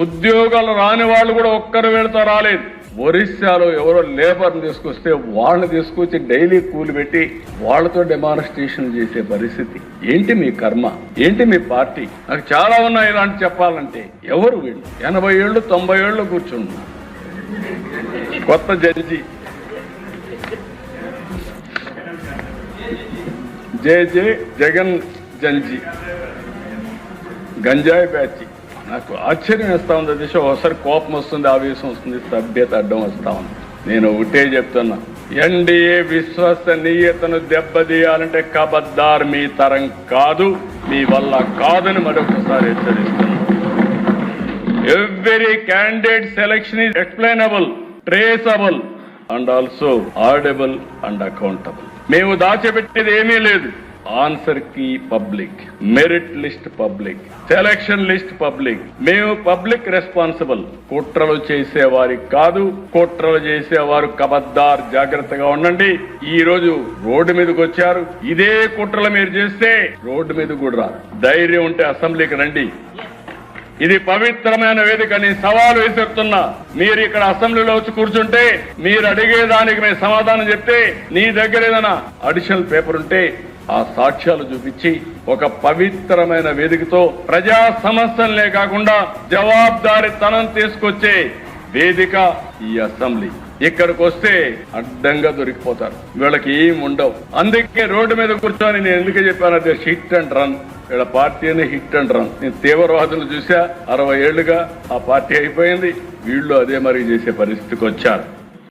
ఉద్యోగాలు రాని వాళ్ళు కూడా ఒక్కరు వెళ్తా రాలేదు. ఒరిస్సాలో ఎవరో లేబర్ని తీసుకొస్తే వాళ్ళని తీసుకొచ్చి డైలీ కూలి పెట్టి వాళ్ళతో డెమాన్స్ట్రేషన్ చేసే పరిస్థితి. ఏంటి మీ కర్మ? ఏంటి మీ పార్టీ? నాకు చాలా ఉన్నాయి ఇలాంటి చెప్పాలంటే. ఎవరు వీళ్ళు? 80 ఏళ్ళు 90 ఏళ్ళు కూర్చున్నారు. కొత్త జడ్జి జే జగన్ జంజీ గంజాయి బ్యాచ్. నాకు ఆశ్చర్యం వేస్తా ఉంది. దిశ ఒకసారి కోపం వస్తుంది, ఆవేశం వస్తుంది, సభ్యత అడ్డం వస్తా ఉంది. నేను ఒకటే చెప్తున్నా, ఎన్డీఏ విశ్వసనీయతను దెబ్బతీయాలంటే కబద్దార్ మీ తరం కాదు, మీ వల్ల కాదని మరొకసారి హెచ్చరిస్తున్నా. Every candidate selection is explainable, traceable and also audible and accountable. మేము దాచిపెట్టేది ఏమీ లేదు. Answer key public, merit list public, selection list public. మేము పబ్లిక్ రెస్పాన్సిబుల్. కుట్రలు చేసేవారికి కాదు, కుట్రలు చేసేవారు కబద్దార్ జాగ్రత్తగా ఉండండి. ఈ రోజు రోడ్డు మీదకి వచ్చారు. ఇదే కుట్రలు మీరు చేస్తే రోడ్డు మీద కూడా రారు. ధైర్యం ఉంటే అసెంబ్లీకి రండి. ఇది పవిత్రమైన వేదికని సవాలు విసురుతున్నా. మీరు ఇక్కడ అసెంబ్లీలో వచ్చి కూర్చుంటే మీరు అడిగేదానికి మేము సమాధానం చెప్తే, నీ దగ్గర ఏదైనా అడిషనల్ పేపర్ ఉంటే ఆ సాక్ష్యాలు చూపించి ఒక పవిత్రమైన వేదికతో ప్రజా సమస్యలనే కాకుండా జవాబుదారీతనం తీసుకొచ్చే వేదిక ఈ అసెంబ్లీ. ఇక్కడికి వస్తే అడ్డంగా దొరికిపోతారు. వీళ్ళకి ఏం ఉండవు. అందుకే రోడ్డు మీద కూర్చొని నేను ఎందుకు చెప్పానంటే హిట్ అండ్ రన్. వీళ్ళ పార్టీని హిట్ అండ్ రన్. నేను తీవ్రవాదులు చూసా. 60 ఏళ్లుగా ఆ పార్టీ అయిపోయింది. వీళ్ళు అదే మరి చేసే పరిస్థితికి వచ్చారు.